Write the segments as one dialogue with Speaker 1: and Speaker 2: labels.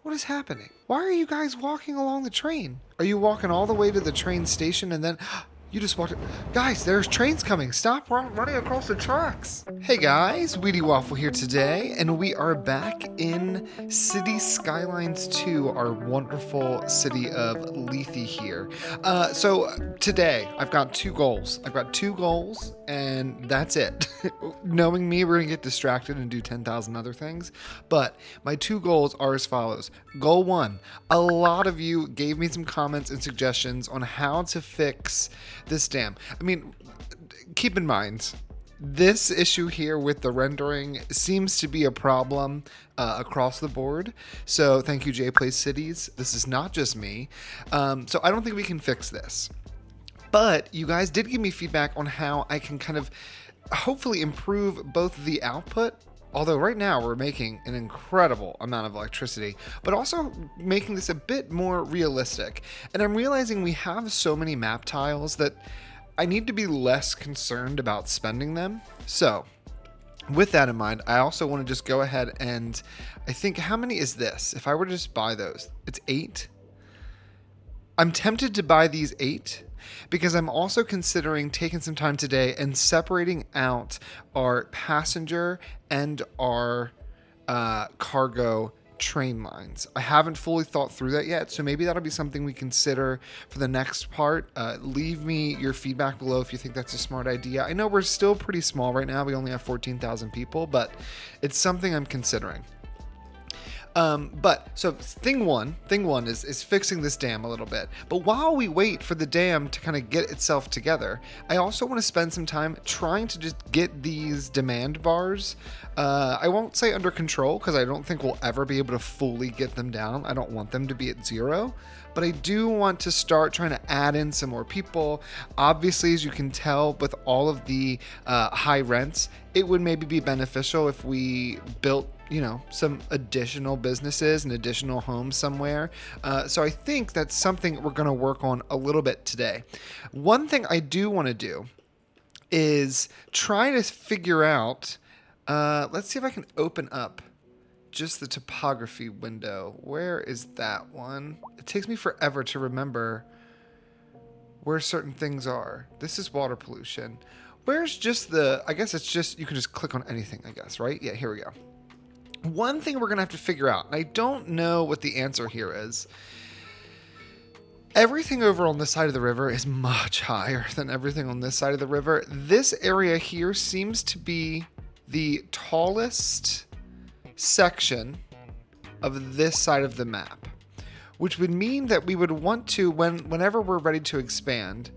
Speaker 1: What is happening? Why are you guys walking along the train? Are you walking all the way to the train station and then you just walked? Guys, there's trains coming. Stop running across the tracks. Hey guys, Wheatywaffle here today, and we are back in City Skylines 2, our wonderful city of Lethe here. So today, I've got two goals. And that's it. Knowing me, we're gonna get distracted and do 10,000 other things. But my two goals are as follows. Goal one, a lot of you gave me some comments and suggestions on how to fix this dam. I mean, keep in mind, this issue here with the rendering seems to be a problem across the board. So thank you, JPlays Cities. This is not just me. So I don't think we can fix this. But you guys did give me feedback on how I can kind of hopefully improve both the output, although right now we're making an incredible amount of electricity, but also making this a bit more realistic. And I'm realizing we have so many map tiles that I need to be less concerned about spending them. So with that in mind, I also want to just go ahead and I think, how many is this? If I were to just buy those, it's 8. I'm tempted to buy these 8 because I'm also considering taking some time today and separating out our passenger and our cargo train lines. I haven't fully thought through that yet, so maybe that'll be something we consider for the next part. Leave me your feedback below if you think that's a smart idea. I know we're still pretty small right now. We only have 14,000 people, but it's something I'm considering. But so thing one is fixing this dam a little bit. But while we wait for the dam to kind of get itself together, I also want to spend some time trying to just get these demand bars. I won't say under control because I don't think we'll ever be able to fully get them down. I don't want them to be at 0. But I do want to start trying to add in some more people. Obviously, as you can tell, with all of the high rents, it would maybe be beneficial if we built, some additional businesses and additional homes somewhere. So I think that's something we're going to work on a little bit today. One thing I do want to do is try to figure out, let's see if I can open up just the topography window. Where is that one? It takes me forever to remember where certain things are. This is water pollution. Where's just I guess it's just, you can just click on anything, I guess, right? Yeah, here we go. One thing we're going to have to figure out, and I don't know what the answer here is. Everything over on this side of the river is much higher than everything on this side of the river. This area here seems to be the tallest section of this side of the map, which would mean that we would want to, whenever we're ready to expand,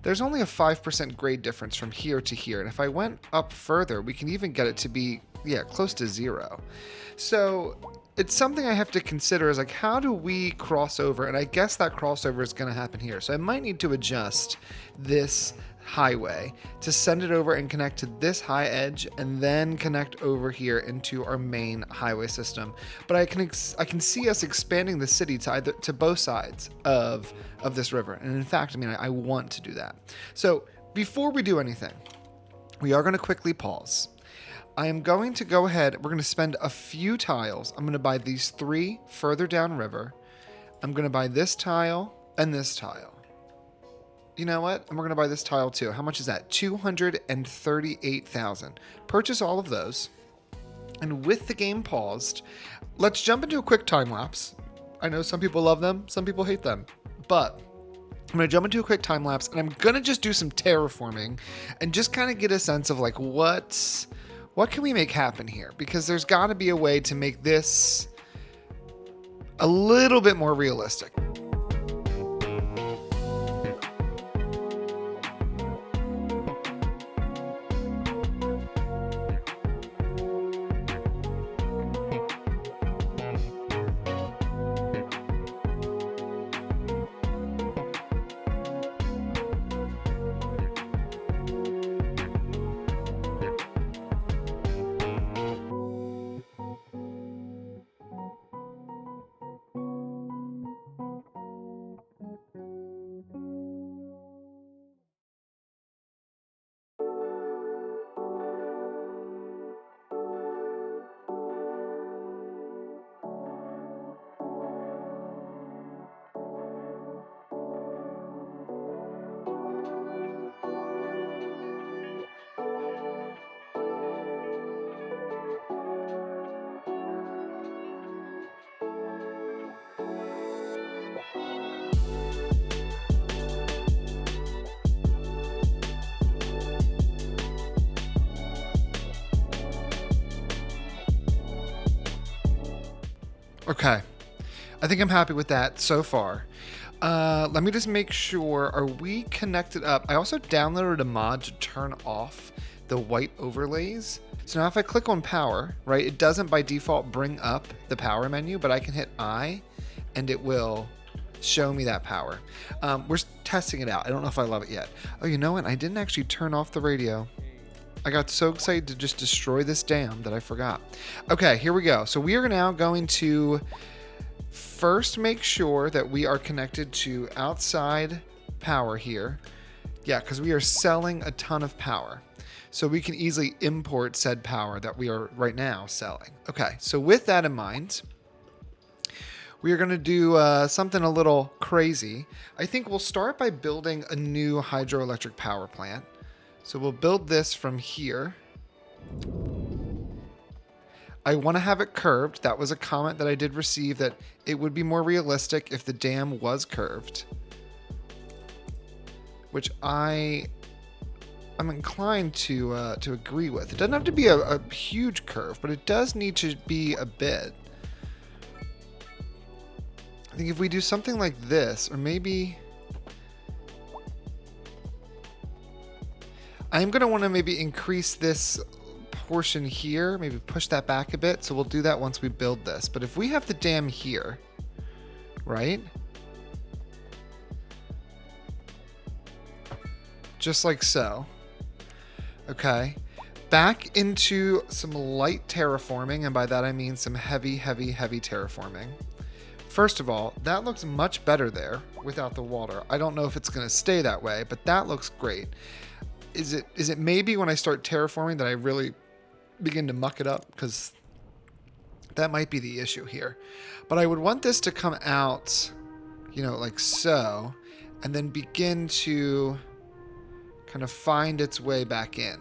Speaker 1: there's only a 5% grade difference from here to here. And if I went up further, we can even get it to be, close to 0. So it's something I have to consider is like, how do we cross over? And I guess that crossover is going to happen here. So I might need to adjust this highway to send it over and connect to this high edge and then connect over here into our main highway system. But I can see us expanding the city to both sides of this river. And in fact, I want to do that. So before we do anything, we are going to quickly pause. I am going to go ahead. We're going to spend a few tiles. I'm going to buy these 3 further down river. I'm going to buy this tile and this tile. You know what? And we're going to buy this tile too. How much is that? 238,000. Purchase all of those. And with the game paused, let's jump into a quick time lapse. I know some people love them, some people hate them, but I'm going to jump into a quick time lapse and I'm going to just do some terraforming and just kind of get a sense of like what can we make happen here? Because there's got to be a way to make this a little bit more realistic. Okay. I think I'm happy with that so far. Let me just make sure, are we connected up? I also downloaded a mod to turn off the white overlays. So now if I click on power, right, it doesn't by default bring up the power menu, but I can hit I and it will show me that power. We're testing it out. I don't know if I love it yet. Oh, you know what? I didn't actually turn off the radio. I got so excited to just destroy this dam that I forgot. Okay, here we go. So we are now going to first make sure that we are connected to outside power here. Yeah, because we are selling a ton of power. So we can easily import said power that we are right now selling. Okay, so with that in mind, we are going to do something a little crazy. I think we'll start by building a new hydroelectric power plant. So we'll build this from here. I want to have it curved. That was a comment that I did receive, that it would be more realistic if the dam was curved, which I'm inclined to agree with. It doesn't have to be a huge curve, but it does need to be a bit. I think if we do something like this, or maybe I'm going to want to maybe increase this portion here, maybe push that back a bit. So we'll do that once we build this. But if we have the dam here, right? Just like so. Okay. Back into some light terraforming. And by that I mean some heavy terraforming. First of all, that looks much better there without the water. I don't know if it's going to stay that way, but that looks great. Is it maybe when I start terraforming that I really begin to muck it up? Because that might be the issue here. But I would want this to come out, you know, like so, and then begin to kind of find its way back in,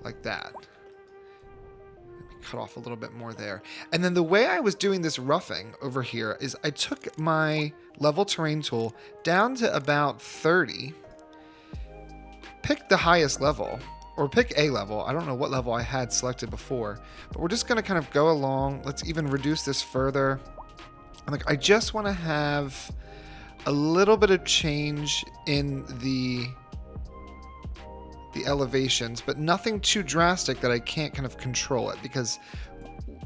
Speaker 1: like that. Let me cut off a little bit more there. And then the way I was doing this roughing over here is I took my level terrain tool down to about 30. Pick the highest level, or pick a level. I don't know what level I had selected before, but we're just going to kind of go along. Let's even reduce this further. Like, I just want to have a little bit of change in the elevations, but nothing too drastic that I can't kind of control it, because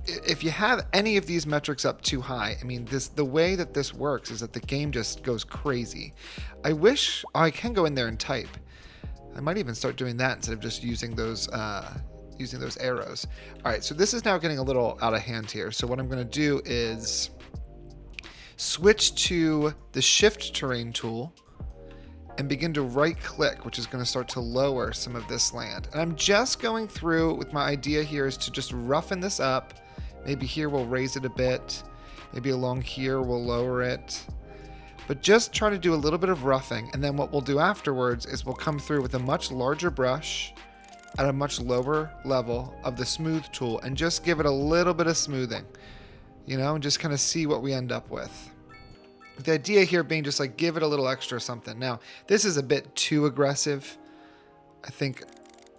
Speaker 1: if you have any of these metrics up too high, I mean, the way that this works is that the game just goes crazy. I wish I can go in there and type. I might even start doing that instead of just using those arrows. All right, so this is now getting a little out of hand here. So what I'm going to do is switch to the shift terrain tool and begin to right click, which is going to start to lower some of this land. And I'm just going through with my idea here is to just roughen this up. Maybe here we'll raise it a bit. Maybe along here we'll lower it. But just try to do a little bit of roughing, and then what we'll do afterwards is we'll come through with a much larger brush at a much lower level of the smooth tool and just give it a little bit of smoothing, you know, and just kind of see what we end up with. The idea here being just like give it a little extra something. Now, this is a bit too aggressive. I think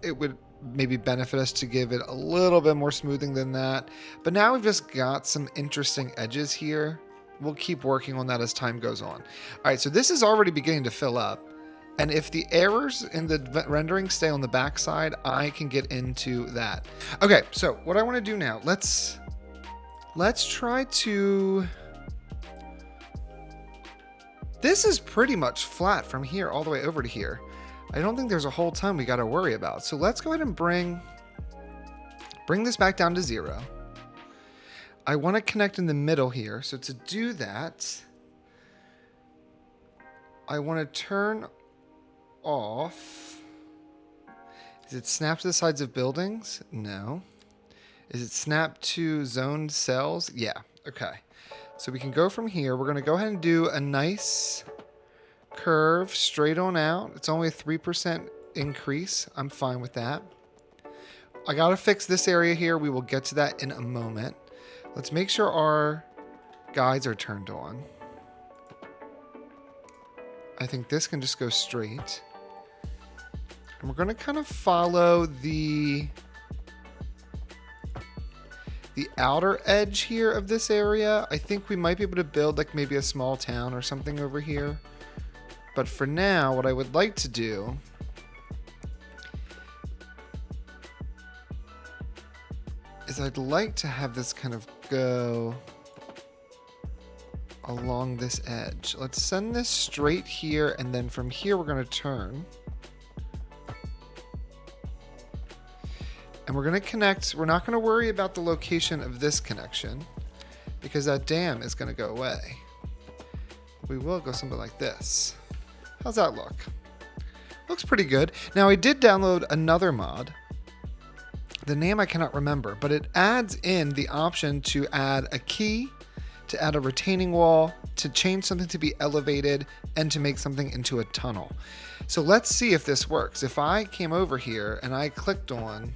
Speaker 1: it would maybe benefit us to give it a little bit more smoothing than that. But now we've just got some interesting edges here. We'll keep working on that as time goes on. All right, so this is already beginning to fill up. And if the errors in the rendering stay on the back side, I can get into that. Okay, so what I want to do now, let's try to... This is pretty much flat from here all the way over to here. I don't think there's a whole ton we got to worry about. So let's go ahead and bring this back down to 0. I want to connect in the middle here. So to do that, I want to turn off. Is it snap to the sides of buildings? No. Is it snap to zoned cells? Yeah. Okay. So we can go from here. We're going to go ahead and do a nice curve straight on out. It's only a 3% increase. I'm fine with that. I got to fix this area here. We will get to that in a moment. Let's make sure our guides are turned on. I think this can just go straight. And we're going to kind of follow the the outer edge here of this area, I think we might be able to build like maybe a small town or something over here. But for now, what I would like to do is I'd like to have this kind of go along this edge. Let's send this straight here, and then from here we're going to turn. And we're going to connect. We're not going to worry about the location of this connection because that dam is going to go away. We will go something like this. How's that look? Looks pretty good. Now, I did download another mod. The name I cannot remember, but it adds in the option to add a key, to add a retaining wall, to change something to be elevated, and to make something into a tunnel. So let's see if this works. If I came over here and I clicked on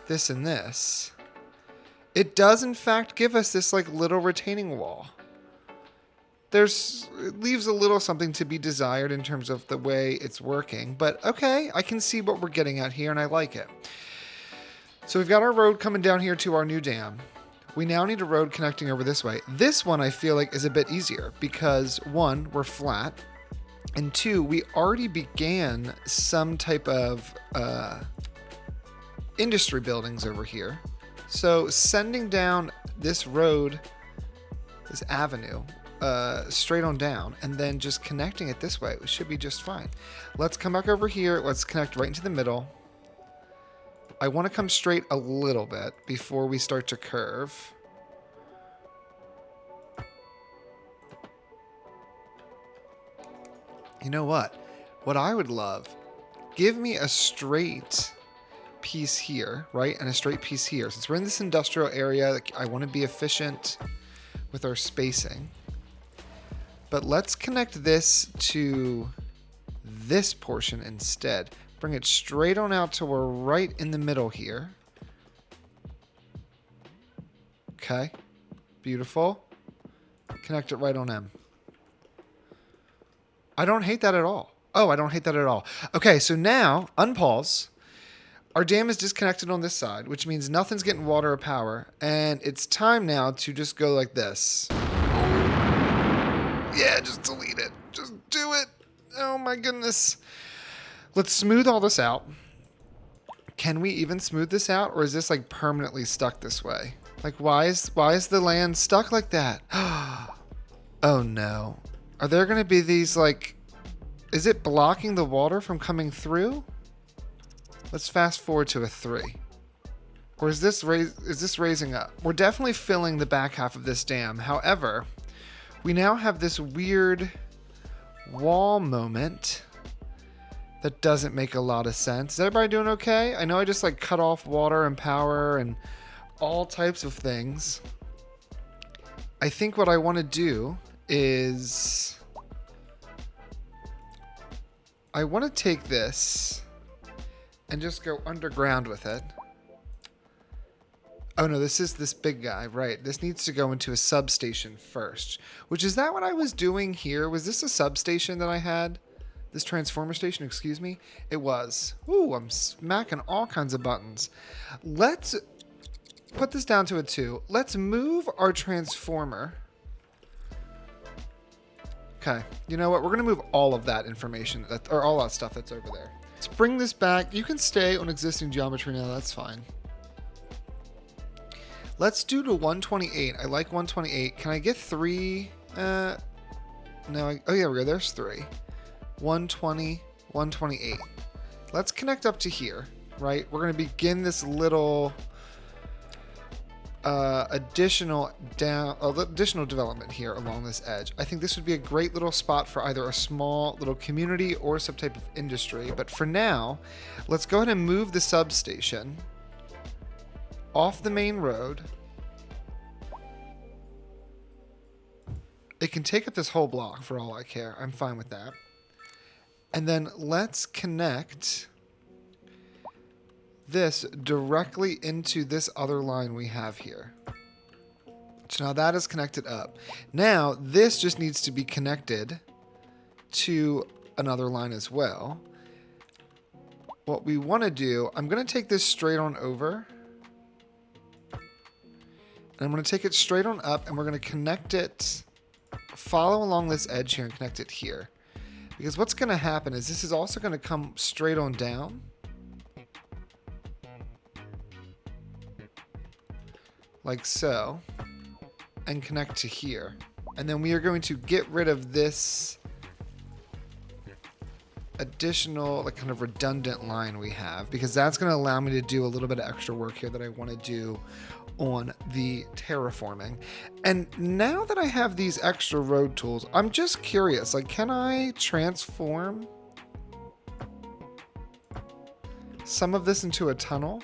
Speaker 1: this and this, it does in fact give us this like little retaining wall. It leaves a little something to be desired in terms of the way it's working, but okay, I can see what we're getting at here and I like it. So we've got our road coming down here to our new dam. We now need a road connecting over this way. This one I feel like is a bit easier because one, we're flat, and two, we already began some type of industry buildings over here. So sending down this road, this avenue, straight on down, and then just connecting it this way, we should be just fine. Let's come back over here. Let's connect right into the middle. I want to come straight a little bit before we start to curve. You know what? What I would love, give me a straight piece here, right? And a straight piece here. Since we're in this industrial area, I want to be efficient with our spacing. But let's connect this to this portion instead. Bring it straight on out till we're right in the middle here. Okay, beautiful. Connect it right on M. I don't hate that at all. Oh, I don't hate that at all. Okay, so now, unpause. Our dam is disconnected on this side, which means nothing's getting water or power. And it's time now to just go like this. Yeah, just delete it. Just do it. Oh my goodness. Let's smooth all this out. Can we even smooth this out, or is this like permanently stuck this way? Like why is the land stuck like that? Oh no. Are there going to be these like, is it blocking the water from coming through? Let's fast forward to a 3. Or is this raising up? We're definitely filling the back half of this dam. However, we now have this weird wall moment that doesn't make a lot of sense. Is everybody doing okay? I know I just like cut off water and power and all types of things. I think what I want to do is I want to take this and just go underground with it. Oh no, this is this big guy, right? This needs to go into a substation first, which is that what I was doing here? Was this a substation that I had? This transformer station, excuse me? It was. Ooh, I'm smacking all kinds of buttons. Let's put this down to a 2. Let's move our transformer. Okay, you know what? We're gonna move all of that information, or all that stuff that's over there. Let's bring this back. You can stay on existing geometry now, that's fine. Let's do to 128. I like 128. Can I get 3? No, oh yeah, there's 3. 120, 128. Let's connect up to here, right? We're going to begin this little additional development here along this edge. I think this would be a great little spot for either a small little community or some type of industry. But for now, let's go ahead and move the substation off the main road. It can take up this whole block for all I care. I'm fine with that. And then let's connect this directly into this other line we have here. So now that is connected up. Now this just needs to be connected to another line as well. What we want to do, I'm going to take this straight on over. And I'm going to take it straight on up, and we're going to connect it, follow along this edge here and connect it here. Because what's going to happen is this is also going to come straight on down. Like so. And connect to here. And then we are going to get rid of this additional, like, kind of redundant line we have, because that's going to allow me to do a little bit of extra work here that I want to do on the terraforming. And now that I have these extra road tools, I'm just curious, like, can I transform some of this into a tunnel?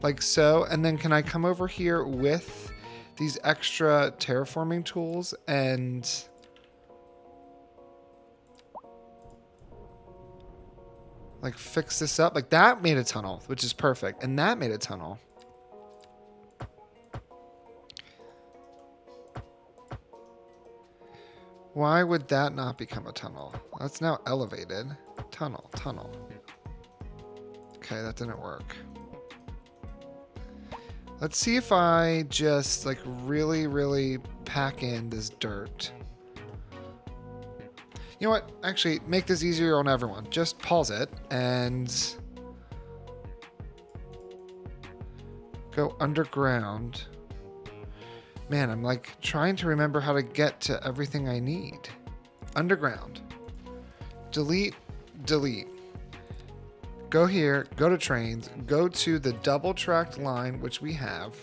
Speaker 1: Like so, and then can I come over here with these extra terraforming tools and like fix this up? Like that made a tunnel, which is perfect. And that made a tunnel. Why would that not become a tunnel? That's now elevated. Tunnel, tunnel. Okay, that didn't work. Let's see if I just like really pack in this dirt. You know what? Actually, make this easier on everyone. Just pause it and go underground. Man, I'm like trying to remember how to get to everything I need. Underground. Delete, delete. Go here, go to trains, go to the double tracked line, which we have.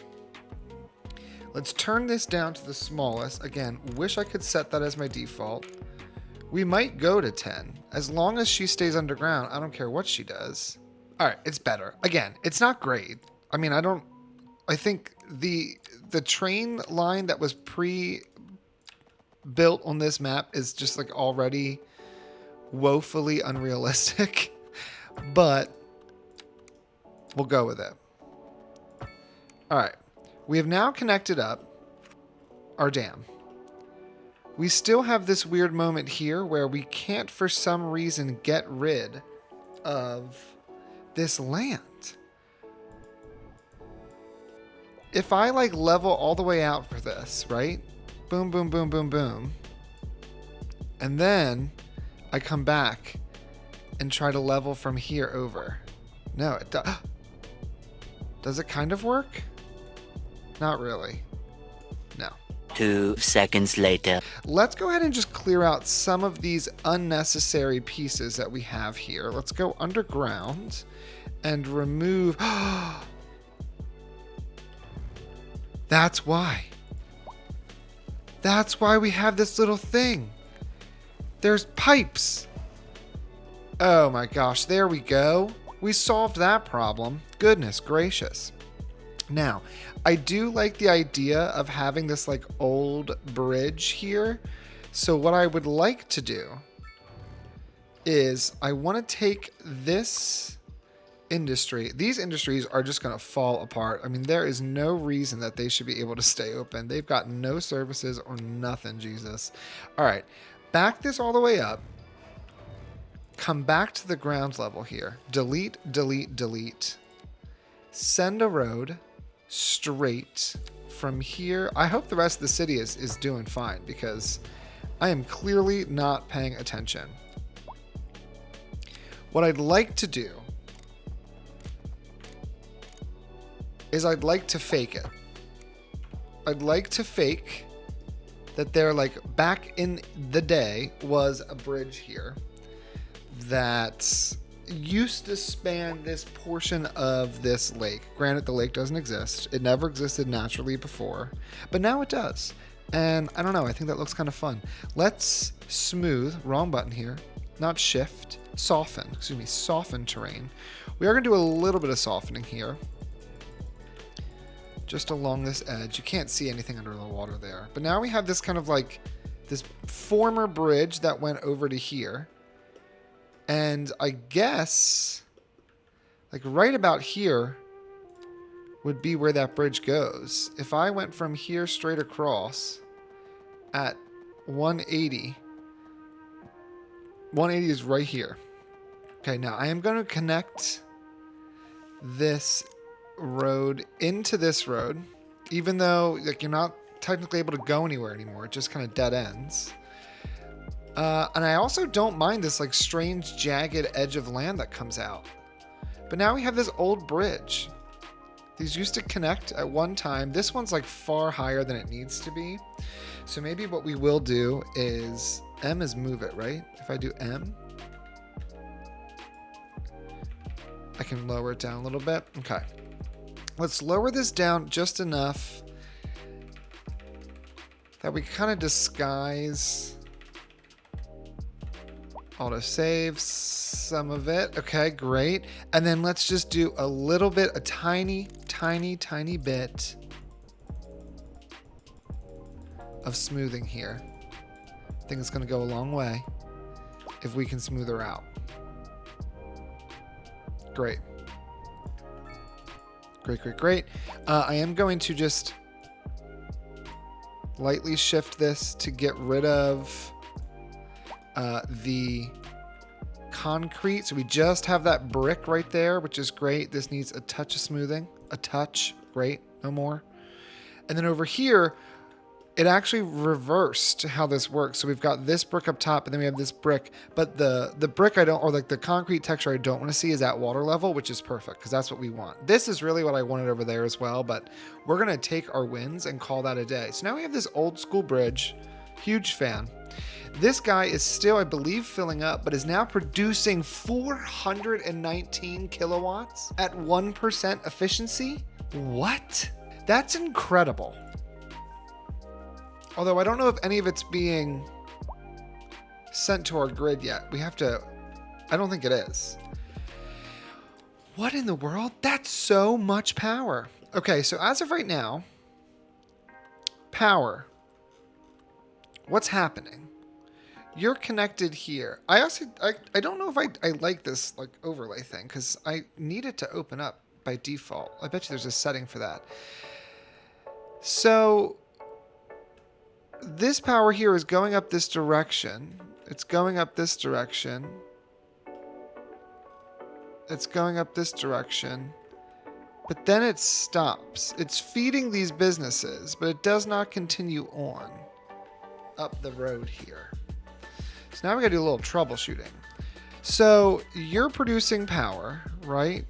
Speaker 1: Let's turn this down to the smallest. Again, wish I could set that as my default. We might go to 10. As long as she stays underground, I don't care what she does. All right, it's better. Again, it's not great. I mean, I think the train line that was pre-built on this map is just like already woefully unrealistic. But we'll go with it. All right. We have now connected up our dam. We still have this weird moment here where we can't, for some reason, get rid of this land. If I like level all the way out for this, right? Boom, boom, boom, boom, boom. And then I come back and try to level from here over. No, it does. Does it kind of work? Not really. No.
Speaker 2: 2 seconds later.
Speaker 1: Let's go ahead and just clear out some of these unnecessary pieces that we have here. Let's go underground and remove. That's why. That's why we have this little thing. There's pipes. Oh my gosh, there we go. We solved that problem. Goodness gracious. Now, I do like the idea of having this like old bridge here. So what I would like to do is I want to take this industry. These industries are just going to fall apart. I mean, there is no reason that they should be able to stay open. They've got no services or nothing, Jesus. All right, back this all the way up. Come back to the ground level here. Delete, delete, delete. Send a road straight from here. I hope the rest of the city is doing fine because I am clearly not paying attention. What I'd like to do is I'd like to fake it. I'd like to fake that there, like, back in the day was a bridge here that used to span this portion of this lake. Granted, the lake doesn't exist. It never existed naturally before, but now it does. And I don't know, I think that looks kind of fun. Let's smooth, wrong button here, not shift, soften, excuse me, soften terrain. We are going to do a little bit of softening here. Just along this edge. You can't see anything under the water there. But now we have this kind of like this former bridge that went over to here. And I guess like right about here would be where that bridge goes. If I went from here straight across at 180, 180 is right here. Okay, now I am going to connect this road into this road. even though like you're not technically able to go anywhere anymore. It just kind of dead ends. And I also don't mind this like strange jagged edge of land that comes out. But now we have this old bridge. These used to connect at one time. This one's like far higher than it needs to be. So maybe what we will do is M is move it, right? If I do M, I can lower it down a little bit. Okay. Let's lower this down just enough that we kind of disguise. Auto save some of it. Okay, great. And then let's just do a little bit, a tiny bit of smoothing here. I think it's going to go a long way if we can smooth her out. Great. Great. I am going to just lightly shift this to get rid of the concrete. So we just have that brick right there, which is great. This needs a touch of smoothing. A touch. Great. No more. And then over here, it actually reversed how this works. So we've got this brick up top, and then we have this brick. But the brick I don't, or like the concrete texture I don't want to see is at water level, which is perfect because that's what we want. This is really what I wanted over there as well, but we're going to take our wins and call that a day. So now we have this old school bridge. Huge fan. This guy is still, I believe, filling up, but is now producing 419 kilowatts at 1% efficiency. What? That's incredible. Although I don't know if any of it's being sent to our grid yet. We have to, I don't think it is. What in the world? That's so much power. Okay, so as of right now, power. What's happening? You're connected here. I don't know if I like this like overlay thing because I need it to open up by default. I bet you there's a setting for that. So this power here is going up this direction. It's going up this direction. It's going up this direction. But then it stops. It's feeding these businesses, but it does not continue on up the road here. So now we gotta do a little troubleshooting. So you're producing power, right?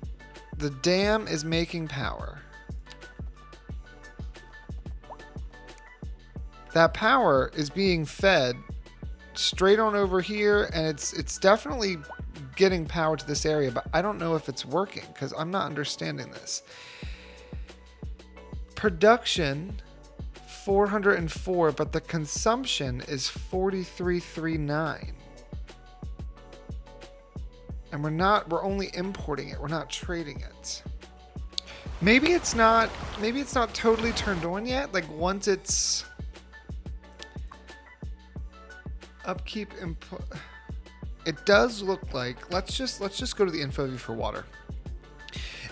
Speaker 1: The dam is making power. That power is being fed straight on over here, and it's definitely getting power to this area, but I don't know if it's working because I'm not understanding this. Production 404, but the consumption is 4339. And we're only importing it. We're not trading it. Maybe it's not totally turned on yet. Like once it's upkeep input, it does look like, let's just go to the info view for water.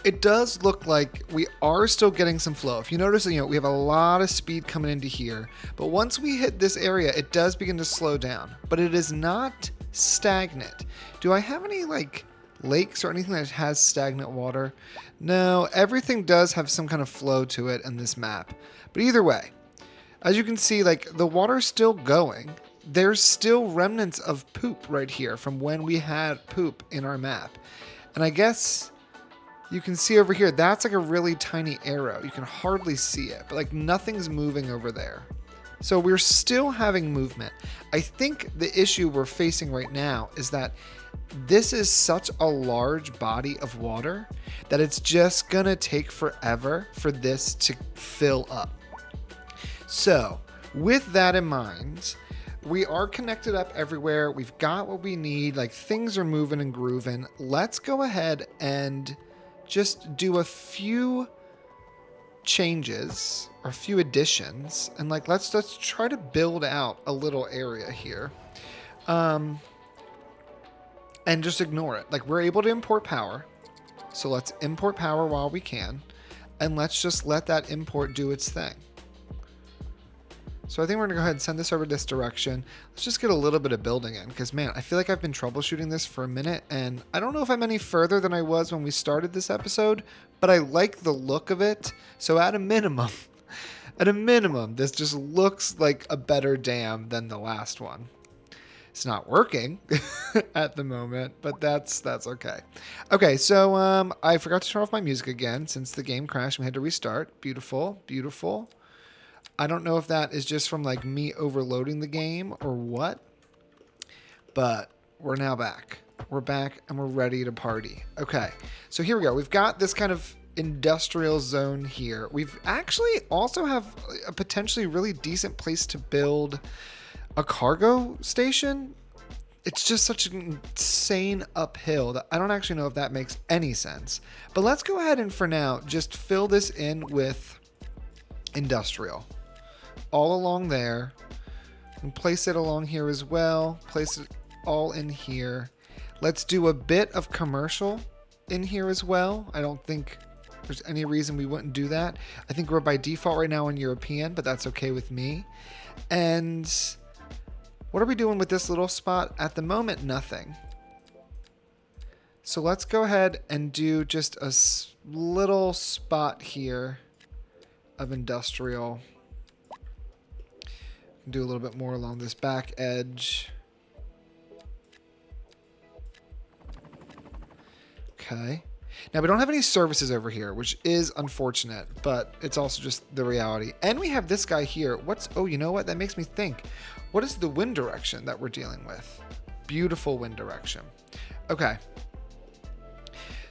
Speaker 1: It does look like we are still getting some flow. If you notice, we have a lot of speed coming into here. But once we hit this area, it does begin to slow down. But it is not stagnant. Do I have any like lakes or anything that has stagnant water? No, everything does have some kind of flow to it in this map. But either way, as you can see, like the water's still going. There's still remnants of poop right here from when we had poop in our map. And I guess you can see over here, that's like a really tiny arrow. You can hardly see it, but like nothing's moving over there. So we're still having movement. I think the issue we're facing right now is that this is such a large body of water that it's just gonna take forever for this to fill up. So with that in mind, we are connected up everywhere. We've got what we need. Like things are moving and grooving. Let's go ahead and just do a few changes or a few additions, and like let's try to build out a little area here, and just ignore it. Like we're able to import power, so let's import power while we can, and let's just let that import do its thing. So I think we're gonna go ahead and send this over this direction. Let's just get a little bit of building in, because man, I feel like I've been troubleshooting this for a minute, and I don't know if I'm any further than I was when we started this episode, but I like the look of it. So at a minimum, At a minimum, this just looks like a better dam than the last one. It's not working at the moment, but that's okay. Okay, so I forgot to turn off my music again since the game crashed. We had to restart. Beautiful, beautiful. I don't know if that is just from like me overloading the game or what, but we're now back. We're back and we're ready to party. Okay, so here we go. We've got this kind of industrial zone here. We've actually also have a potentially really decent place to build a cargo station. It's just such an insane uphill that I don't actually know if that makes any sense. But let's go ahead and for now just fill this in with industrial all along there, and place it along here as well. Place it all in here. Let's do a bit of commercial in here as well. I don't think there's any reason we wouldn't do that. I think we're by default right now in European, but that's okay with me. And what are we doing with this little spot? At the moment, nothing. So let's go ahead and do just a little spot here of industrial. Do a little bit more along this back edge. Okay. Now, we don't have any services over here, which is unfortunate, but it's also just the reality. And we have this guy here. Oh, you know what? That makes me think. What is the wind direction that we're dealing with? Beautiful wind direction. Okay.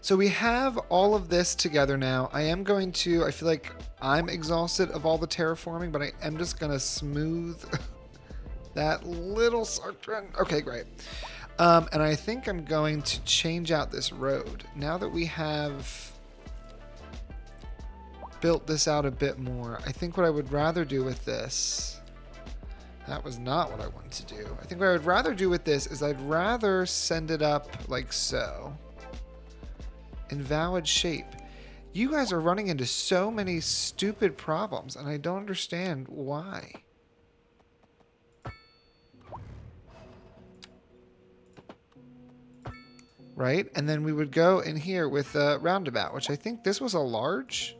Speaker 1: So we have all of this together now. I feel like I'm exhausted of all the terraforming, but I am just going to smooth that little section. Okay, great. And I think I'm going to change out this road. Now that we have built this out a bit more, I think what I would rather do with this, that was not what I wanted to do. I think what I would rather do with this is I'd rather send it up like so. Invalid shape. You guys are running into so many stupid problems, and I don't understand why. Right? And then we would go in here with a roundabout, which I think this was a large.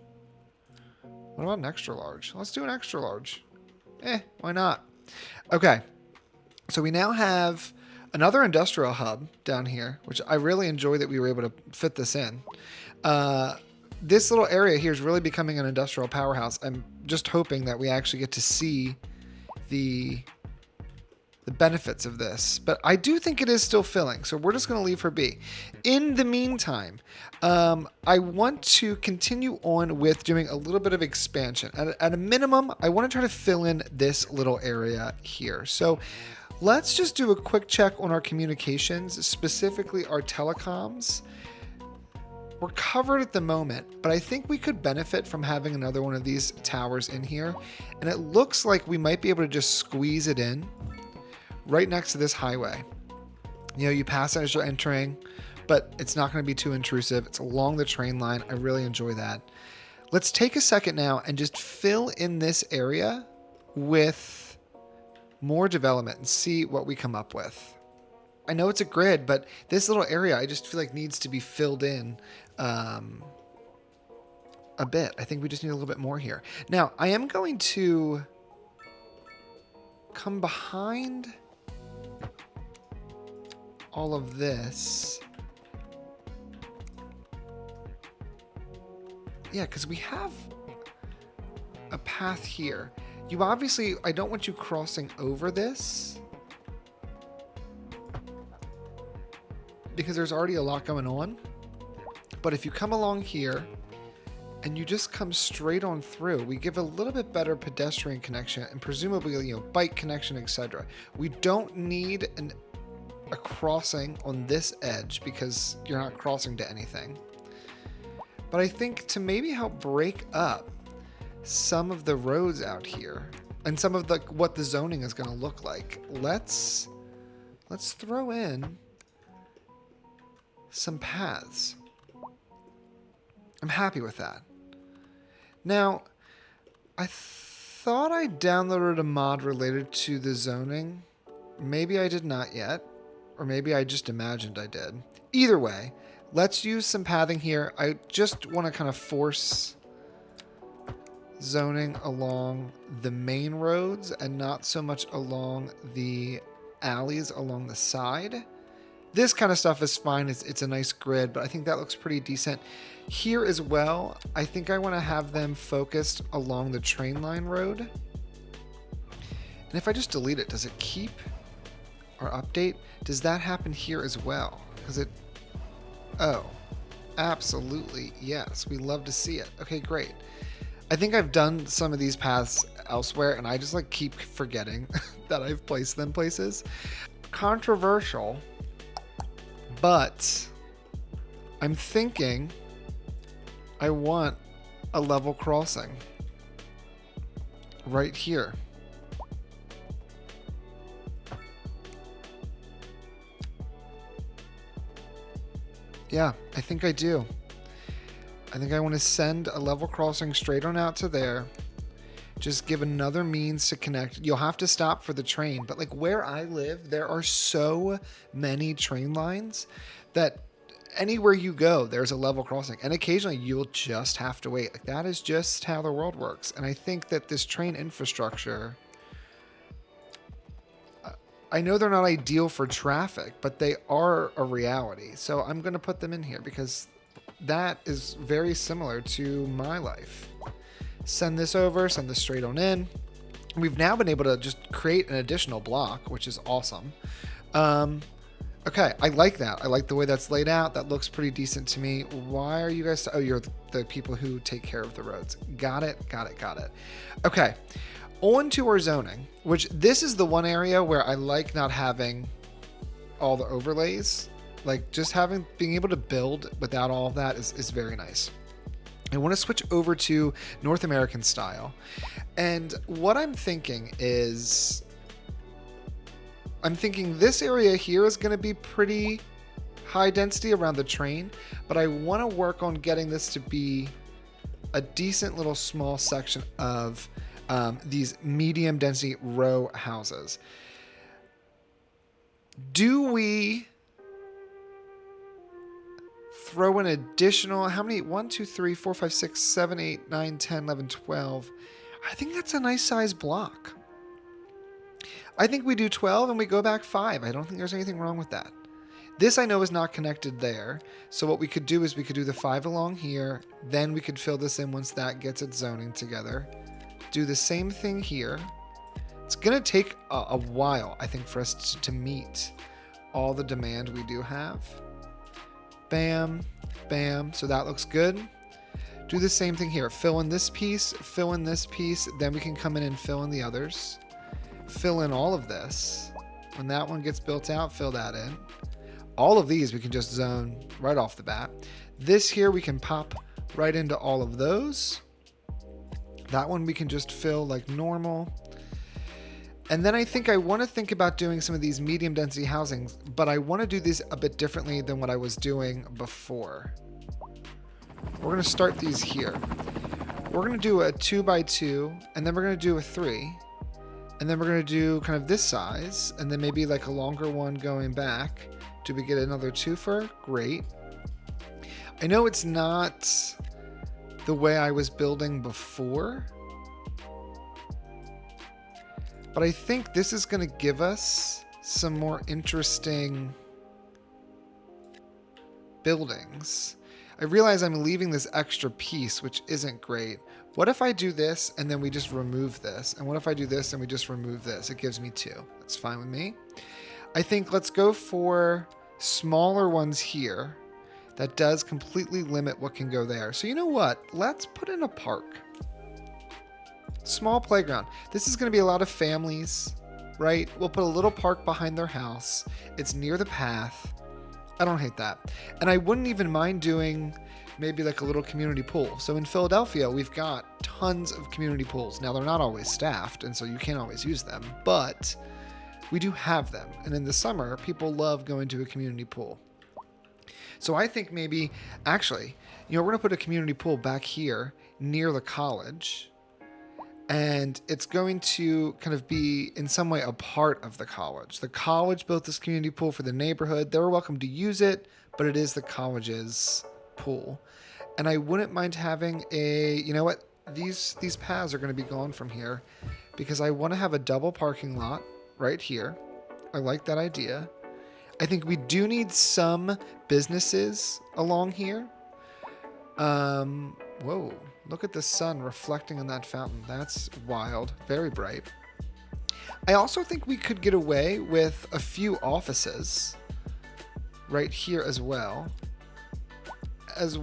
Speaker 1: What about an extra large? Let's do an extra large. Why not? Okay. So we now have another industrial hub down here, which I really enjoy that we were able to fit this in. This little area here is really becoming an industrial powerhouse. I'm just hoping that we actually get to see the benefits of this, but I do think it is still filling, so we're just going to leave her be. In the meantime, I want to continue on with doing a little bit of expansion. At a minimum, I want to try to fill in this little area here. So let's just do a quick check on our communications, specifically our telecoms. We're covered at the moment, but I think we could benefit from having another one of these towers in here, and it looks like we might be able to just squeeze it in right next to this highway. You know, you pass it as you're entering, but it's not going to be too intrusive. It's along the train line. I really enjoy that. Let's take a second now and just fill in this area with more development and see what we come up with. I know it's a grid, but this little area I just feel like needs to be filled in a bit. I think we just need a little bit more here. Now, I am going to come behind all of this. Yeah, because we have a path here. You obviously, I don't want you crossing over this, because there's already a lot going on. But if you come along here and you just come straight on through, we give a little bit better pedestrian connection and presumably, you know, bike connection, etc. We don't need a crossing on this edge because you're not crossing to anything. But I think to maybe help break up some of the roads out here and some of what the zoning is going to look like, let's throw in some paths. I'm happy with that. Now, I thought I downloaded a mod related to the zoning. Maybe I did not yet, or maybe I just imagined I did. Either way, let's use some pathing here. I just want to kind of force zoning along the main roads and not so much along the alleys along the side. This kind of stuff is fine. It's a nice grid, but I think that looks pretty decent. Here as well, I think I want to have them focused along the train line road. And if I just delete it, does it keep or update? Does that happen here as well? Because it... Oh, absolutely. Yes, we love to see it. Okay, great. I think I've done some of these paths elsewhere, and I just like keep forgetting that I've placed them places. Controversial, but I'm thinking I want a level crossing right here. Yeah, I think I do. I think I want to send a level crossing straight on out to there. Just give another means to connect. You'll have to stop for the train, but like where I live, there are so many train lines that anywhere you go, there's a level crossing. And occasionally you'll just have to wait. Like that is just how the world works. And I think that this train infrastructure, I know they're not ideal for traffic, but they are a reality. So I'm going to put them in here because that is very similar to my life. Send this over, send this straight on in. We've now been able to just create an additional block, which is awesome. Okay, I like that. I like the way that's laid out. That looks pretty decent to me. Why are you guys... Oh, you're the people who take care of the roads. Got it. Okay, on to our zoning, which this is the one area where I like not having all the overlays. Like just being able to build without all of that is very nice. I want to switch over to North American style. And what I'm thinking is, I'm thinking this area here is going to be pretty high density around the train, but I want to work on getting this to be a decent little small section of these medium density row houses. Do we throw an additional, how many? 1, 2, 3, 4, 5, 6, 7, 8, 9, 10, 11, 12. I think that's a nice size block. I think we do 12 and we go back 5. I don't think there's anything wrong with that. This I know is not connected there. So what we could do is we could do the 5 along here. Then we could fill this in once that gets its zoning together. Do the same thing here. It's going to take a while, I think, for us to meet all the demand we do have. Bam, bam. So that looks good. Do the same thing here. Fill in this piece, fill in this piece. Then we can come in and fill in the others. Fill in all of this. When that one gets built out, fill that in. All of these we can just zone right off the bat. This here we can pop right into all of those. That one we can just fill like normal. And then I think I want to think about doing some of these medium density housings, but I want to do these a bit differently than what I was doing before. We're going to start these here. We're going to do a 2x2, and then we're going to do a 3. And then we're going to do kind of this size, and then maybe like a longer one going back. Do we get another twofer? Great. I know it's not the way I was building before, but I think this is going to give us some more interesting buildings. I realize I'm leaving this extra piece, which isn't great. What if I do this and then we just remove this? And what if I do this and we just remove this? It gives me 2. That's fine with me. I think let's go for smaller ones here. That does completely limit what can go there. So you know what? Let's put in a park. Small playground. This is going to be a lot of families, right? We'll put a little park behind their house. It's near the path. I don't hate that. And I wouldn't even mind doing maybe like a little community pool. So in Philadelphia, we've got tons of community pools. Now, they're not always staffed, and so you can't always use them, but we do have them. And in the summer, people love going to a community pool. So I think maybe, actually, we're going to put a community pool back here near the college. And it's going to kind of be in some way a part of the college. The college built this community pool for the neighborhood. They're welcome to use it, but it is the college's pool. And I wouldn't mind having a, you know what? these paths are going to be gone from here because I want to have a double parking lot right here. I like that idea. I think we do need some businesses along here. Whoa, look at the sun reflecting on that fountain. That's wild, very bright. I also think we could get away with a few offices right here as well as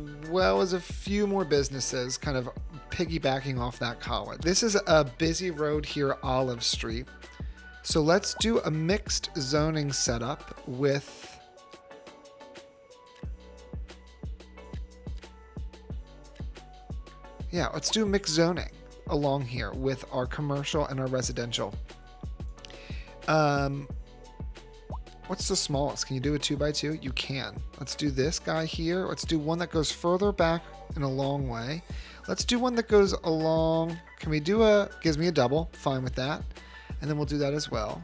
Speaker 1: a few more businesses kind of piggybacking off that column. This is a busy road here, Olive Street. So let's do a mixed zoning setup with let's do mixed zoning along here with our commercial and our residential. What's the smallest? Can you do a 2x2? You can. Let's do this guy here. Let's do one that goes further back in a long way. Let's do one that goes along. Can we do gives me a double. Fine with that. And then we'll do that as well.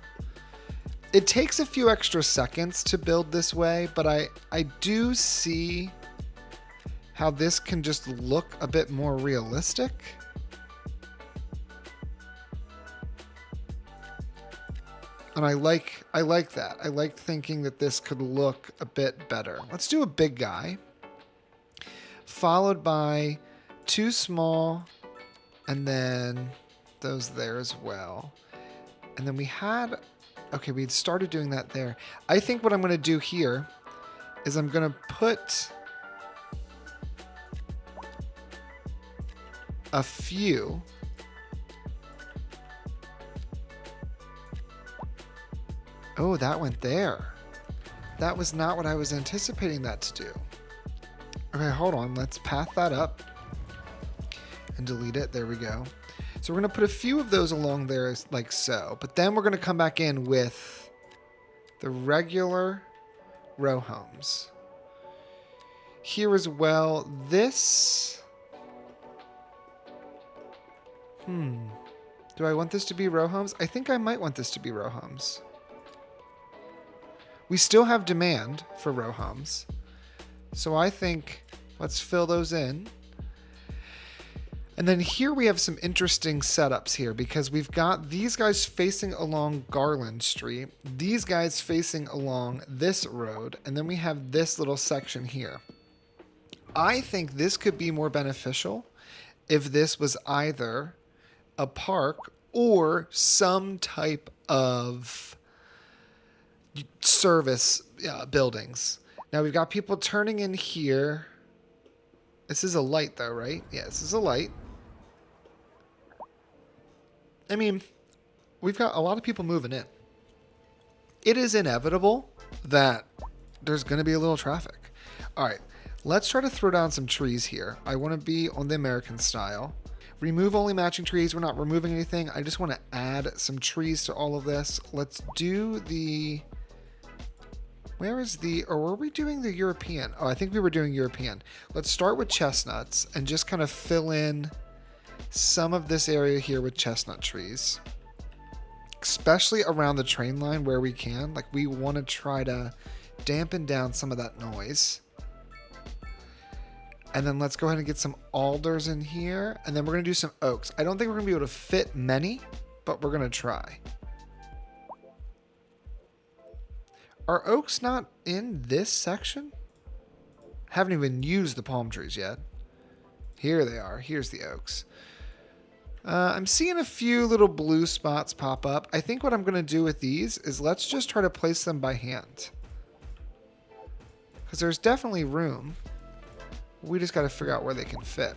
Speaker 1: It takes a few extra seconds to build this way, but I do see how this can just look a bit more realistic. And I like that. I like thinking that this could look a bit better. Let's do a big guy, followed by 2 small, and then those there as well. And then we started doing that there. I think what I'm going to do here is I'm going to put a few. Oh, that went there. That was not what I was anticipating that to do. Okay, hold on. Let's path that up and delete it. There we go. So we're going to put a few of those along there like so. But then we're going to come back in with the regular row homes. Here as well. This... Do I want this to be row homes? I think I might want this to be row homes. We still have demand for row homes. So I think let's fill those in. And then here we have some interesting setups here because we've got these guys facing along Garland Street, these guys facing along this road, and then we have this little section here. I think this could be more beneficial if this was either a park or some type of service buildings. Now we've got people turning in here. This is a light though, right? Yeah, this is a light. I mean, we've got a lot of people moving in. It is inevitable that there's going to be a little traffic. All right, let's try to throw down some trees here. I want to be on the American style. Remove only matching trees. We're not removing anything. I just want to add some trees to all of this. Let's do the... or were we doing the European? Oh, I think we were doing European. Let's start with chestnuts and just kind of fill in some of this area here with chestnut trees. Especially around the train line where we can. Like, we want to try to dampen down some of that noise. And then let's go ahead and get some alders in here. And then we're going to do some oaks. I don't think we're going to be able to fit many, but we're going to try. Are oaks not in this section? Haven't even used the palm trees yet. Here they are. Here's the oaks. I'm seeing a few little blue spots pop up. I think what I'm going to do with these is let's just try to place them by hand. Because there's definitely room. We just got to figure out where they can fit.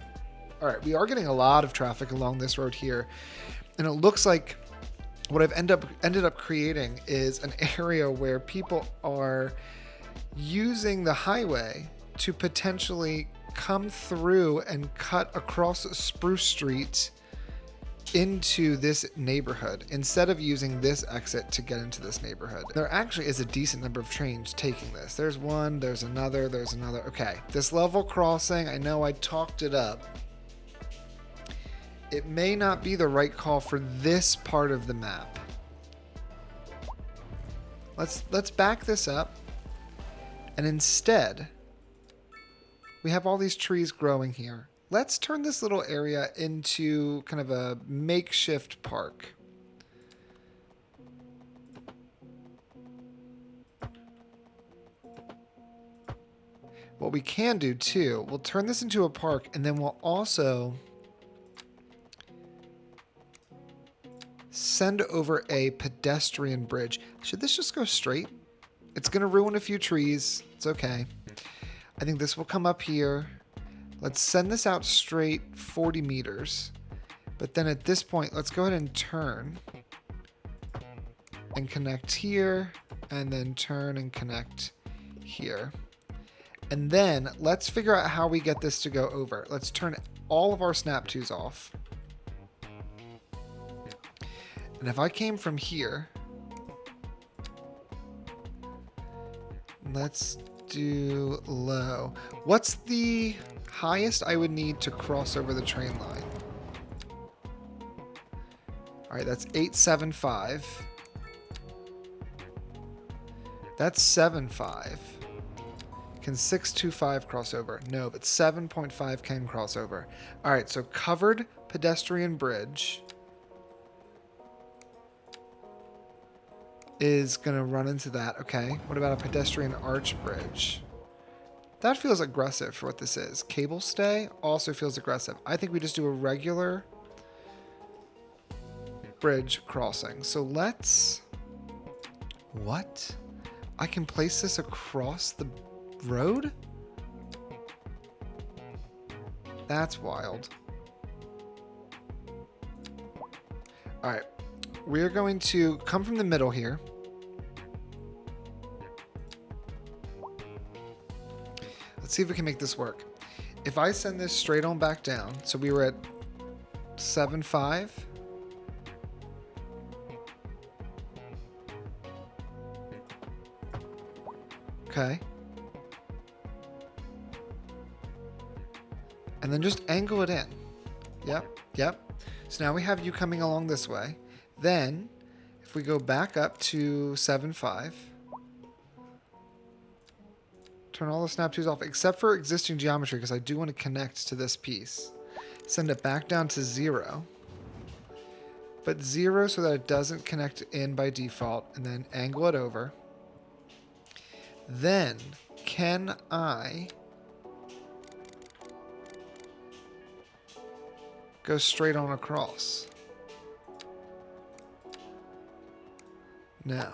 Speaker 1: All right, we are getting a lot of traffic along this road here. And it looks like what I've ended up creating is an area where people are using the highway to potentially come through and cut across Spruce Street into this neighborhood instead of using this exit to get into this neighborhood. There actually is a decent number of trains taking this. There's one, there's another, there's another. Okay, this level crossing, I know I talked it up. It may not be the right call for this part of the map. Let's back this up. And instead, we have all these trees growing here. let's turn this little area into kind of a makeshift park. What we can do too, we'll turn this into a park, and then we'll also send over a pedestrian bridge. Should this just go straight? It's going to ruin a few trees. It's okay. I think this will come up here. Let's send this out straight 40 meters. But then at this point, let's go ahead and turn and connect here, and then turn and connect here. And then let's figure out how we get this to go over. Let's turn all of our snap twos off. And if I came from here, let's do low. What's the highest I would need to cross over the train line? All right, that's 875. That's 7.5. Can 625 cross over? No, but 7.5 can cross over. All right, so covered pedestrian bridge is going to run into that. Okay, what about a pedestrian arch bridge? That feels aggressive for what this is. Cable stay also feels aggressive. I think we just do a regular bridge crossing. So let's... What? I can place this across the road? That's wild. All right. We're going to come from the middle here. Let's see if we can make this work. If I send this straight on back down, so we were at 7.5. Okay. And then just angle it in. Yep. So now we have you coming along this way. Then, if we go back up to 7.5, turn all the snap twos off, except for existing geometry, because I do want to connect to this piece. Send it back down to 0. But 0 so that it doesn't connect in by default, and then angle it over. Then, can I go straight on across? No.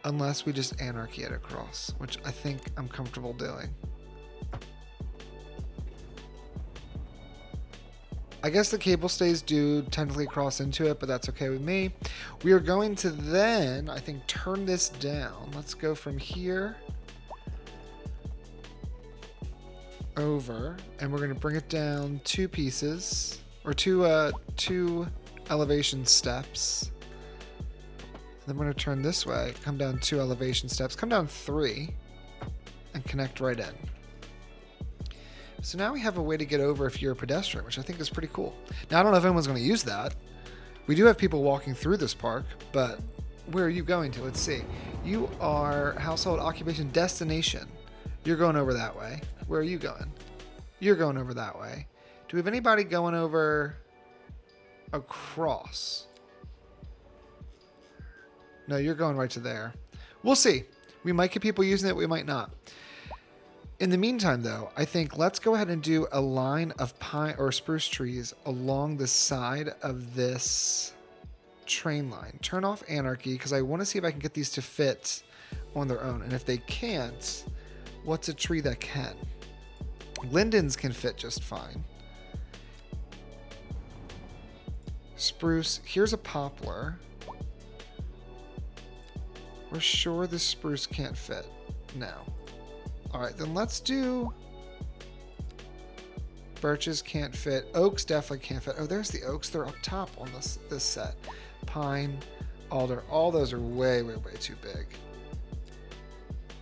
Speaker 1: Unless we just anarchy it across, which I think I'm comfortable doing. I guess the cable stays do technically cross into it, but that's okay with me. We are going to then, I think, turn this down. Let's go from here over, and we're going to bring it down 2 pieces, or two elevation steps. Then we're going to turn this way, come down 2 elevation steps, come down 3, and connect right in. So now we have a way to get over if you're a pedestrian, which I think is pretty cool. Now, I don't know if anyone's going to use that. We do have people walking through this park, but where are you going to? Let's see. You are household occupation destination. You're going over that way. Where are you going? You're going over that way. Do we have anybody going over across? No, you're going right to there. We'll see. We might get people using it. We might not. In the meantime, though, I think let's go ahead and do a line of pine or spruce trees along the side of this train line. Turn off anarchy because I want to see if I can get these to fit on their own. And if they can't, what's a tree that can? Lindens can fit just fine. Spruce. Here's a poplar. We're sure the spruce can't fit. No. Alright, then let's do... Birches can't fit. Oaks definitely can't fit. Oh, there's the oaks. They're up top on this set. Pine, alder. All those are way, way, way too big.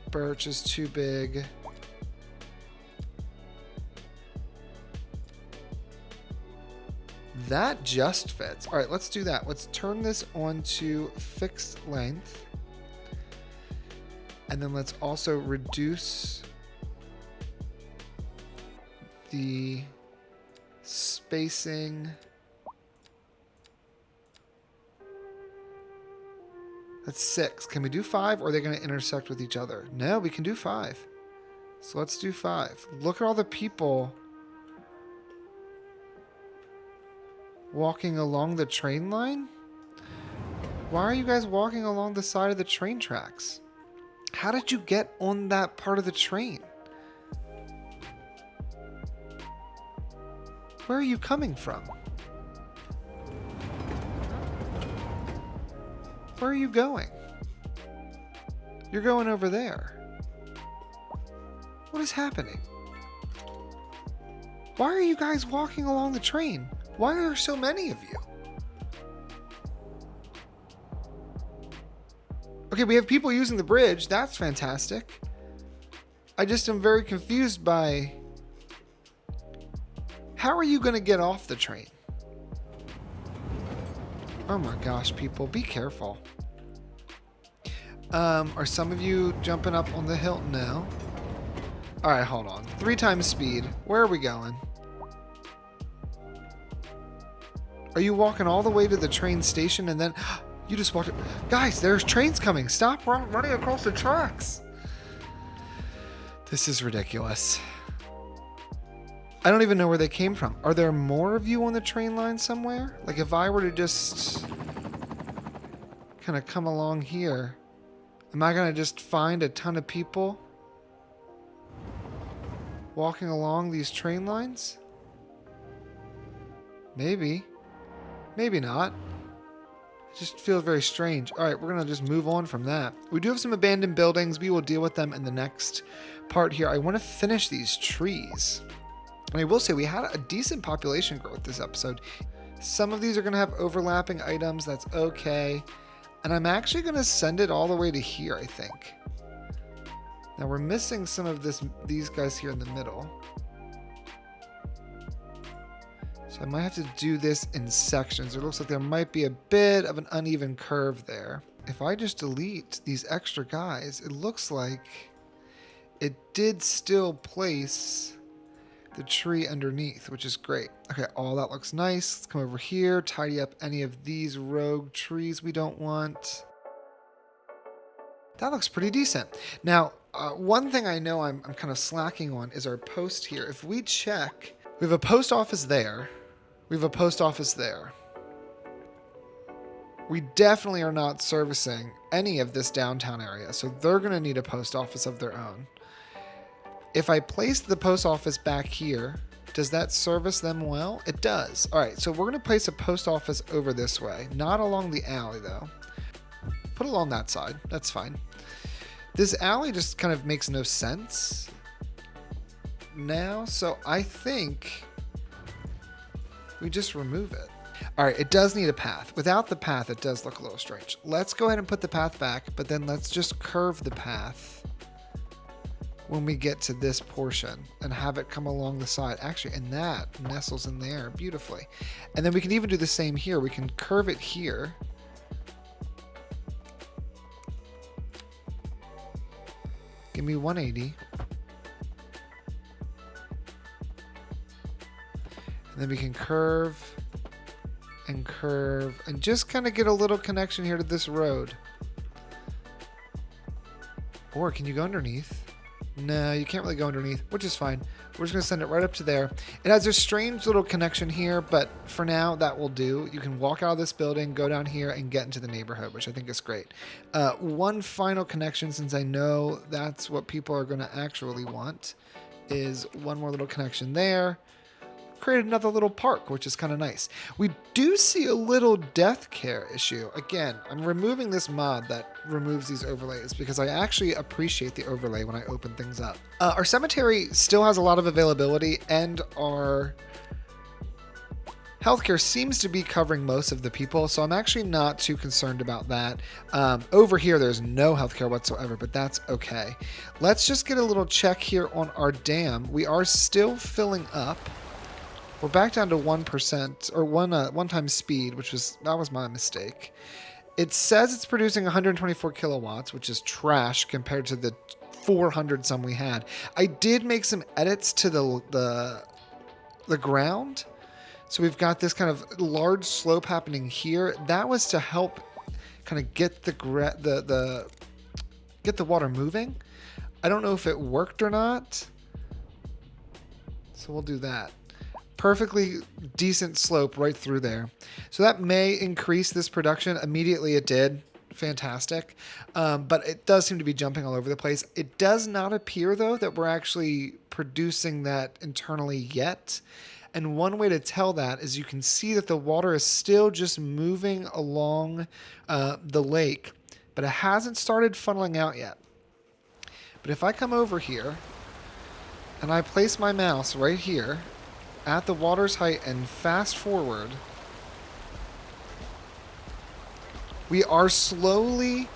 Speaker 1: Birch is too big. That just fits. Alright, let's do that. Let's turn this on to fixed length. And then let's also reduce the spacing. That's 6. Can we do 5, or are they going to intersect with each other? No, we can do 5. So let's do 5. Look at all the people walking along the train line. Why are you guys walking along the side of the train tracks? How did you get on that part of the train? Where are you coming from? Where are you going? You're going over there. What is happening? Why are you guys walking along the train? Why are there so many of you? Okay, we have people using the bridge. That's fantastic. I just am very confused by... How are you going to get off the train? Oh my gosh, people, be careful. Are some of you jumping up on the hill? No. Alright, hold on. 3 times speed. Where are we going? Are you walking all the way to the train station and then... You just walked... Guys, there's trains coming. Stop running across the tracks. This is ridiculous. I don't even know where they came from. Are there more of you on the train line somewhere? Like, if I were to just kind of come along here, am I going to just find a ton of people walking along these train lines? Maybe. Maybe not. It just feels very strange. All right, we're going to just move on from that. We do have some abandoned buildings. We will deal with them in the next part here. I want to finish these trees. And I will say we had a decent population growth this episode. Some of these are going to have overlapping items. That's okay. And I'm actually going to send it all the way to here, I think. Now we're missing some of these guys here in the middle. So I might have to do this in sections. It looks like there might be a bit of an uneven curve there. If I just delete these extra guys, it looks like it did still place the tree underneath, which is great. Okay, all that looks nice. Let's come over here, tidy up any of these rogue trees we don't want. That looks pretty decent. Now, one thing I know I'm kind of slacking on is our post here. If we check, we have a post office there. We have a post office there. We definitely are not servicing any of this downtown area, so they're going to need a post office of their own. If I place the post office back here, does that service them well? It does. All right, so we're going to place a post office over this way, not along the alley though. Put it along that side. That's fine. This alley just kind of makes no sense now, so I think we just remove it. All right, it does need a path. Without the path, it does look a little strange. Let's go ahead and put the path back, but then let's just curve the path when we get to this portion and have it come along the side. Actually, and that nestles in there beautifully. And then we can even do the same here. We can curve it here. Give me 180. And then we can curve and just kind of get a little connection here to this road. Or can you go underneath? No, you can't really go underneath, which is fine. We're just going to send it right up to there. It has a strange little connection here, but for now, that will do. You can walk out of this building, go down here, and get into the neighborhood, which I think is great. One final connection, since I know that's what people are going to actually want, is one more little connection there. Created another little park, which is kind of nice. We do see a little death care issue. Again, I'm removing this mod that removes these overlays because I actually appreciate the overlay when I open things up. Our cemetery still has a lot of availability, and our healthcare seems to be covering most of the people, so I'm actually not too concerned about that. Over here, there's no healthcare whatsoever, but that's okay. Let's just get a little check here on our dam. We are still filling up. We're back down to 1% or one time speed, that was my mistake. It says it's producing 124 kilowatts, which is trash compared to the 400 some we had. I did make some edits to the the ground. So we've got this kind of large slope happening here. That was to help kind of get get the water moving. I don't know if it worked or not. So we'll do that. Perfectly decent slope right through there. So that may increase this production. Immediately it did. Fantastic. But it does seem to be jumping all over the place. It does not appear, though, that we're actually producing that internally yet. And one way to tell that is you can see that the water is still just moving along the lake, but it hasn't started funneling out yet. But if I come over here and I place my mouse right here at the water's height and fast forward, we are slowly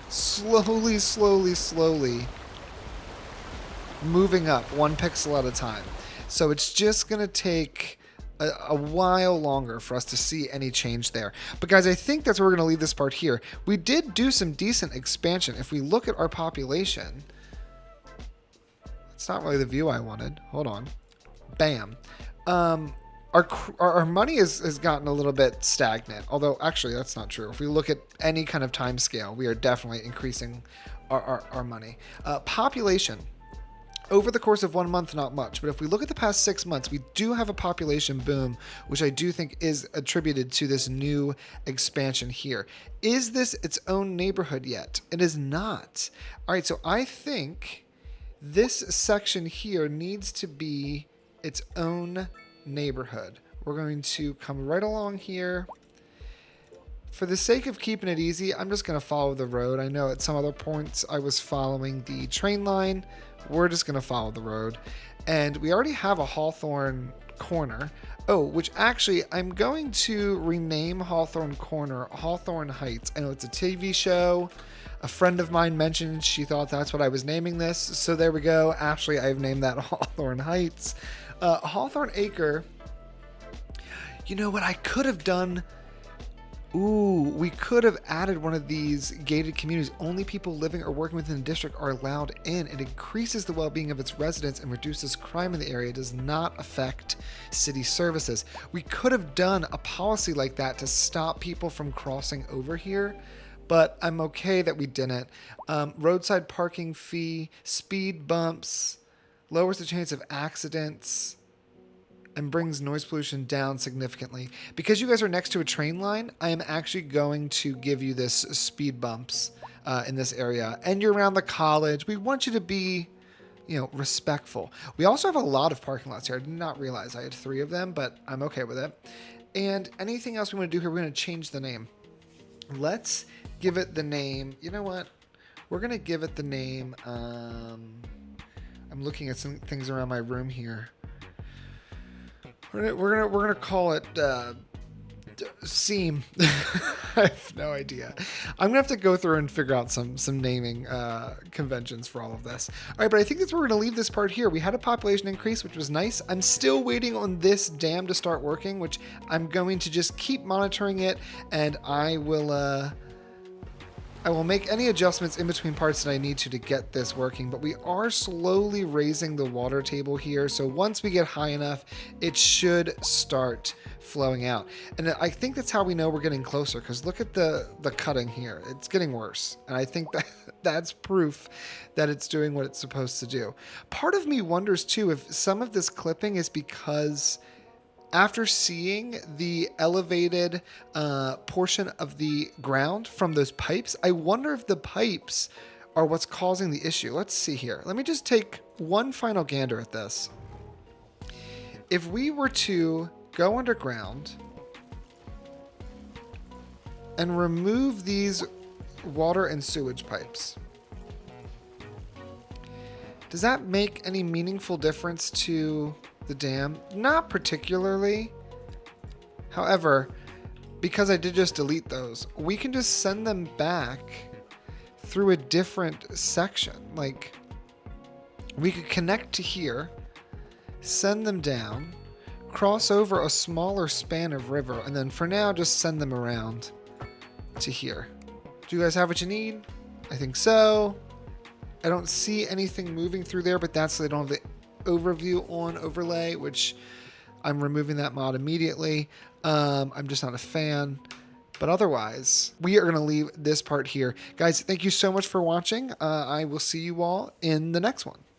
Speaker 1: moving up 1 pixel at a time. So it's just going to take a while longer for us to see any change there. But guys, I think that's where we're going to leave this part here. We did do some decent expansion. If we look at our population, it's not really the view I wanted. Hold on. Bam. Our money has gotten a little bit stagnant, although actually that's not true. If we look at any kind of time scale, we are definitely increasing our money. Population. Over the course of 1 month, not much. But if we look at the past 6 months, we do have a population boom, which I do think is attributed to this new expansion here. Is this its own neighborhood yet? It is not. All right, so I think this section here needs to be its own neighborhood. We're going to come right along here. For the sake of keeping it easy, I'm just going to follow the road. I know at some other points I was following the train line. We're just going to follow the road. And we already have a Hawthorne Corner. Oh, which actually I'm going to rename Hawthorne Corner Hawthorne Heights. I know it's a TV show. A friend of mine mentioned she thought that's what I was naming this. So there we go. Actually, I've named that Hawthorne Heights. Hawthorne Acre. You know what I could have done? Ooh, we could have added one of these gated communities. Only people living or working within the district are allowed in. It increases the well-being of its residents and reduces crime in the area. It does not affect city services. We could have done a policy like that to stop people from crossing over here, but I'm okay that we didn't. Roadside parking fee, speed bumps, lowers the chance of accidents, and brings noise pollution down significantly. Because you guys are next to a train line, I am actually going to give you this speed bumps in this area. And you're around the college. We want you to be, respectful. We also have a lot of parking lots here. I did not realize I had 3 of them, but I'm okay with it. And anything else we want to do here, we're going to change the name. Let's give it the name. You know what? We're going to give it the name. I'm looking at some things around my room here. We're gonna call it Seam. I have no idea. I'm gonna have to go through and figure out some naming conventions for all of this. All right, but I think that's where we're gonna leave this part here. We had a population increase, which was nice. I'm still waiting on this dam to start working, which I'm going to just keep monitoring it, and I will make any adjustments in between parts that I need to get this working, but we are slowly raising the water table here. So once we get high enough, it should start flowing out. And I think that's how we know we're getting closer, because look at the cutting here. It's getting worse. And I think that's proof that it's doing what it's supposed to do. Part of me wonders too if some of this clipping is because after seeing the elevated portion of the ground from those pipes, I wonder if the pipes are what's causing the issue. Let's see here. Let me just take one final gander at this. If we were to go underground and remove these water and sewage pipes, does that make any meaningful difference to the dam? Not particularly. However, because I did just delete those, we can just send them back through a different section. Like, we could connect to here, send them down, cross over a smaller span of river, and then for now just send them around to here. Do you guys have what you need? I think so. I don't see anything moving through there, but that's so they don't have the overview on overlay, which I'm removing that mod immediately. I'm just not a fan. But otherwise, we are going to leave this part here. Guys, thank you so much for watching. I will see you all in the next one.